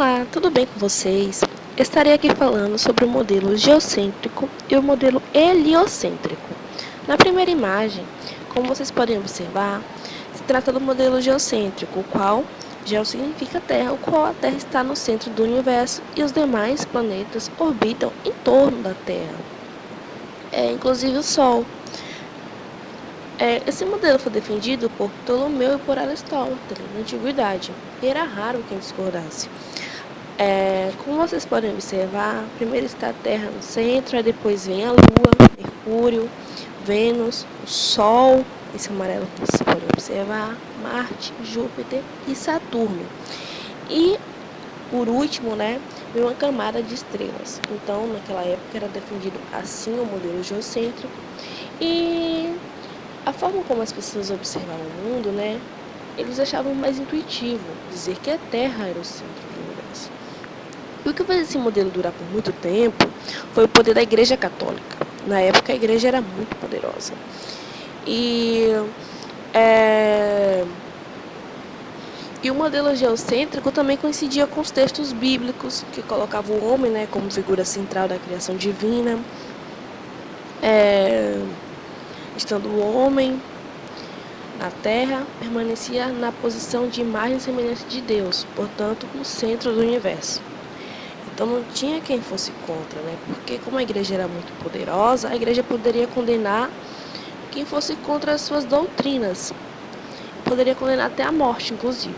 Olá, tudo bem com vocês? Estarei aqui falando sobre o modelo geocêntrico e o modelo heliocêntrico. Na primeira imagem, como vocês podem observar, se trata do modelo geocêntrico, o qual geo significa Terra, o qual a Terra está no centro do universo e os demais planetas orbitam em torno da Terra, inclusive o Sol. Esse modelo foi defendido por Ptolomeu e por Aristóteles na Antiguidade, e era raro quem discordasse. Como vocês podem observar, primeiro está a Terra no centro, aí depois vem a Lua, Mercúrio, Vênus, o Sol, esse amarelo que vocês podem observar, Marte, Júpiter e Saturno. E, por último, vem uma camada de estrelas. Então, naquela época era defendido assim o modelo geocêntrico. E a forma como as pessoas observavam o mundo, eles achavam mais intuitivo dizer que a Terra era o centro do universo. E o que fez esse modelo durar por muito tempo foi o poder da Igreja Católica. Na época, a Igreja era muito poderosa. E o modelo geocêntrico também coincidia com os textos bíblicos, que colocavam o homem como figura central da criação divina. Estando o homem na Terra, permanecia na posição de imagem e semelhança de Deus, portanto, no centro do universo. Então não tinha quem fosse contra, porque como a igreja era muito poderosa, a igreja poderia condenar quem fosse contra as suas doutrinas. Poderia condenar até a morte, inclusive.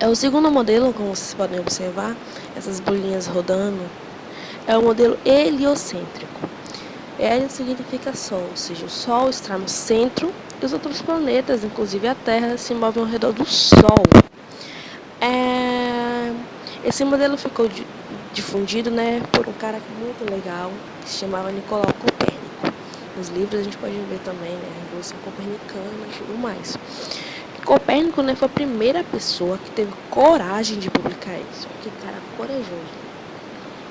O segundo modelo, como vocês podem observar, essas bolinhas rodando, é o modelo heliocêntrico. Hélio significa Sol, ou seja, o Sol está no centro e os outros planetas, inclusive a Terra, se movem ao redor do Sol. Esse modelo ficou difundido por um cara muito legal, que se chamava Nicolau Copérnico. Nos livros a gente pode ver também a Revolução Copernicana e tudo mais. Copérnico foi a primeira pessoa que teve coragem de publicar isso. Que cara corajoso.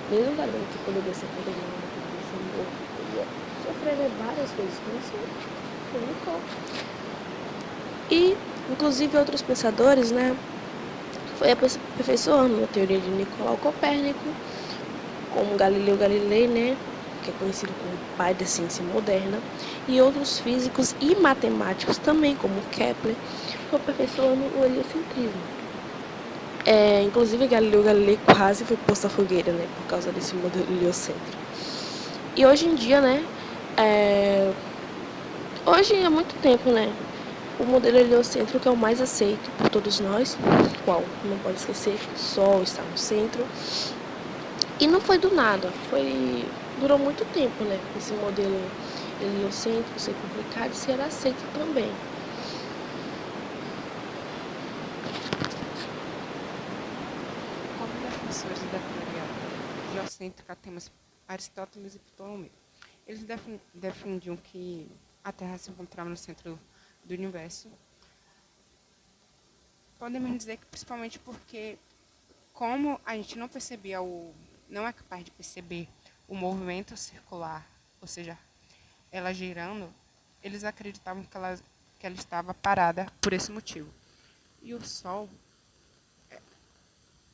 Mesmo sabendo que poderia ser condenado, poderia ser morto, poderia sofrer várias coisas, como isso publicou. E, inclusive, outros pensadores, foi aperfeiçoando a teoria de Nicolau Copérnico, como Galileu Galilei, que é conhecido como o pai da ciência moderna, e outros físicos e matemáticos também, como Kepler, foi aperfeiçoando o heliocentrismo. Inclusive, Galileu Galilei quase foi posto à fogueira, por causa desse modelo heliocêntrico. E hoje em dia, hoje há muito tempo, o modelo heliocêntrico é o mais aceito por todos nós, qual não pode esquecer que o Sol está no centro. E não foi do nada, durou muito tempo, esse modelo heliocêntrico ser publicado e ser aceito também. Como defensores da teoria geocêntrica, temos Aristóteles e Ptolomeu. Eles defendiam que a Terra se encontrava no centro do universo. Podemos dizer que principalmente porque, como a gente não é capaz de perceber o movimento circular, ou seja, ela girando, eles acreditavam que ela estava parada por esse motivo. E o Sol,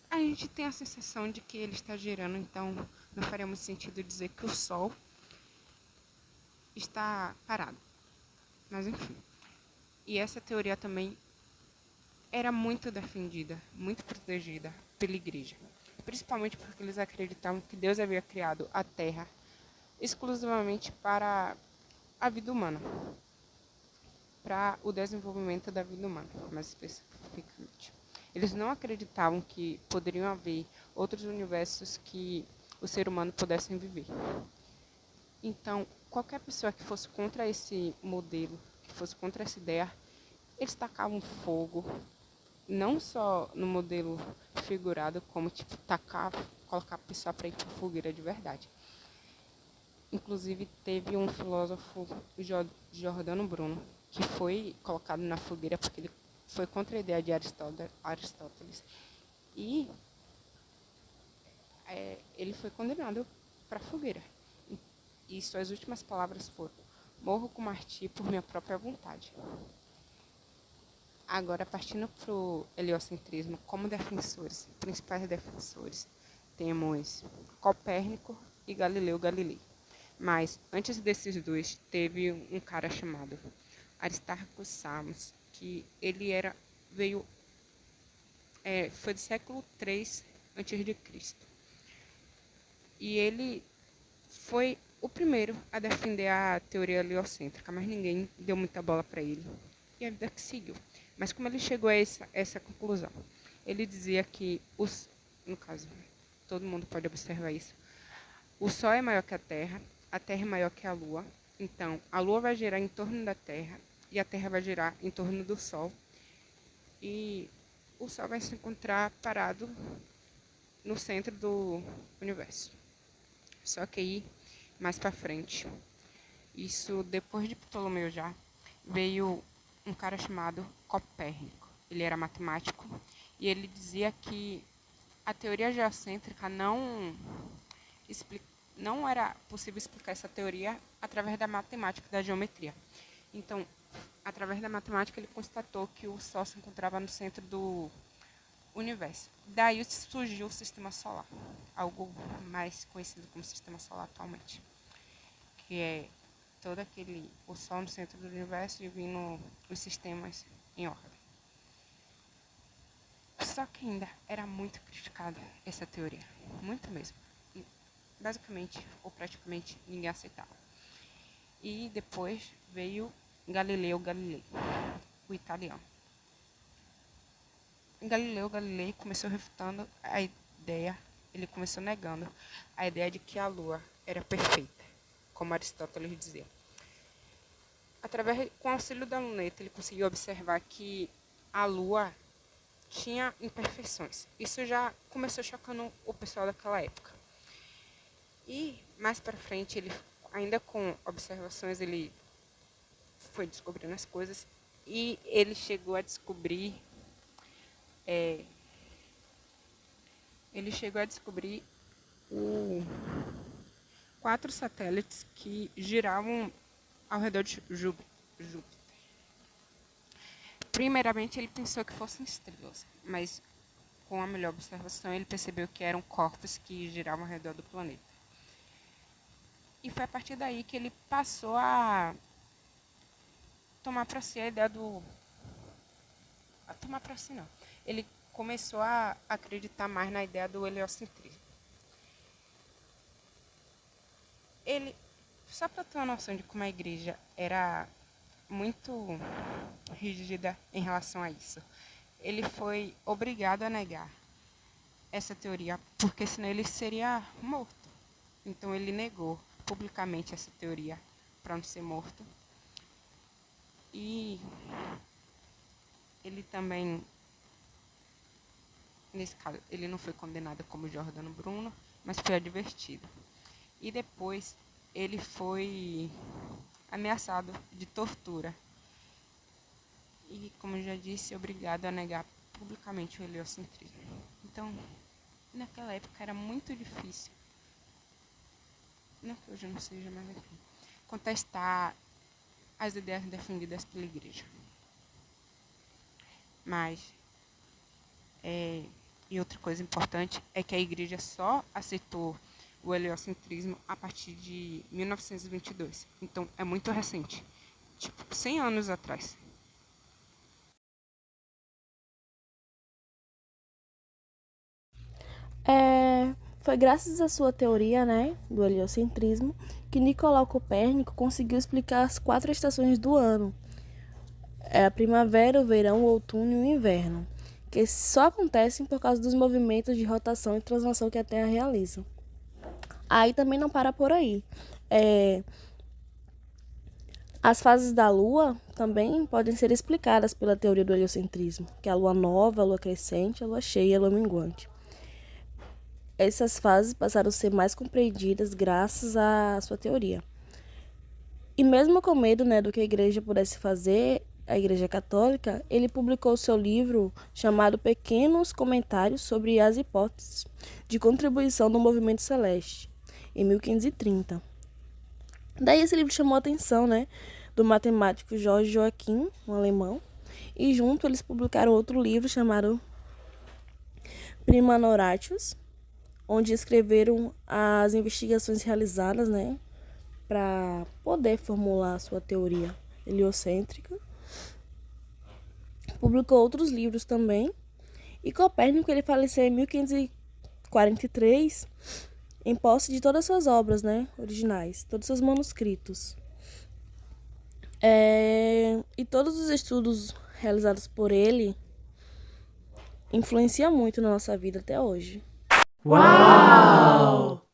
a gente tem a sensação de que ele está girando, então não faria muito sentido dizer que o Sol está parado. Mas enfim. E essa teoria também era muito defendida, muito protegida pela igreja. Principalmente porque eles acreditavam que Deus havia criado a Terra exclusivamente para a vida humana. Para o desenvolvimento da vida humana, mais especificamente. Eles não acreditavam que poderiam haver outros universos que o ser humano pudesse viver. Então, qualquer pessoa que fosse contra esse modelo, que fosse contra essa ideia, eles tacavam fogo, não só no modelo figurado, como colocar a pessoa para ir para fogueira de verdade. Inclusive, teve um filósofo, Giordano Bruno, que foi colocado na fogueira porque ele foi contra a ideia de Aristóteles. E ele foi condenado para a fogueira. E suas últimas palavras foram: morro com martir por minha própria vontade. Agora, partindo para o heliocentrismo, como defensores, principais defensores, temos Copérnico e Galileu Galilei. Mas, antes desses dois, teve um cara chamado Aristarco Samos, que ele foi do século III a.C. E ele foi o primeiro a defender a teoria heliocêntrica, mas ninguém deu muita bola para ele. E a vida que seguiu. Mas como ele chegou a essa conclusão? Ele dizia que, no caso, todo mundo pode observar isso, o Sol é maior que a Terra é maior que a Lua, então a Lua vai girar em torno da Terra e a Terra vai girar em torno do Sol. E o Sol vai se encontrar parado no centro do universo. Só que aí, mais para frente, isso depois de Ptolomeu já, veio um cara chamado Copérnico. Ele era matemático e ele dizia que a teoria geocêntrica não era possível explicar essa teoria através da matemática, da geometria. Então, através da matemática, ele constatou que o Sol se encontrava no centro do universo. Daí surgiu o Sistema Solar, algo mais conhecido como Sistema Solar atualmente, que é o Sol no centro do universo e vindo os sistemas em ordem. Só que ainda era muito criticada essa teoria, muito mesmo. E, basicamente, ou praticamente, ninguém aceitava. E depois veio Galileu Galilei, o italiano. Galileu Galilei começou refutando a ideia, ele começou negando a ideia de que a Lua era perfeita, como Aristóteles dizia. Com o auxílio da luneta, ele conseguiu observar que a Lua tinha imperfeições. Isso já começou chocando o pessoal daquela época. E, mais para frente, ele, ainda com observações, ele foi descobrindo as coisas e ele chegou a descobrir quatro satélites que giravam ao redor de Júpiter. Primeiramente, ele pensou que fossem estrelas, mas com a melhor observação, ele percebeu que eram corpos que giravam ao redor do planeta. E foi a partir daí que ele passou a tomar para si a ideia do... Ele começou a acreditar mais na ideia do heliocentrismo. Só para ter uma noção de como a igreja era muito rígida em relação a isso, ele foi obrigado a negar essa teoria, porque senão ele seria morto. Então ele negou publicamente essa teoria para não ser morto. E ele também, nesse caso, ele não foi condenado como Giordano Bruno, mas foi advertido. E depois ele foi ameaçado de tortura. E, como eu já disse, obrigado a negar publicamente o heliocentrismo. Então, naquela época era muito difícil, não que hoje não seja, mas enfim, contestar as ideias defendidas pela igreja. Mas, e outra coisa importante é que a igreja só aceitou o heliocentrismo a partir de 1922. Então, é muito recente. 100 anos atrás. Foi graças à sua teoria, né, do heliocentrismo, que Nicolau Copérnico conseguiu explicar as 4 estações do ano. A primavera, o verão, o outono e o inverno, que só acontecem por causa dos movimentos de rotação e translação que a Terra realiza. Aí também não para por aí. As fases da Lua também podem ser explicadas pela teoria do heliocentrismo, que é a Lua nova, a Lua crescente, a Lua cheia e a Lua minguante. Essas fases passaram a ser mais compreendidas graças à sua teoria. E mesmo com medo, né, do que a igreja pudesse fazer, a Igreja Católica, ele publicou seu livro chamado Pequenos Comentários sobre as Hipóteses de Contribuição do Movimento Celeste, em 1530. Daí esse livro chamou a atenção, né, do matemático George Joachim, um alemão, E junto eles publicaram outro livro chamado Prima Noratius, onde escreveram as investigações realizadas, né, para poder formular a sua teoria heliocêntrica. Publicou outros livros também. E Copérnico ele faleceu em 1543 em posse de todas as suas obras, né, originais, todos os seus manuscritos. E todos os estudos realizados por ele influenciam muito na nossa vida até hoje. Uau!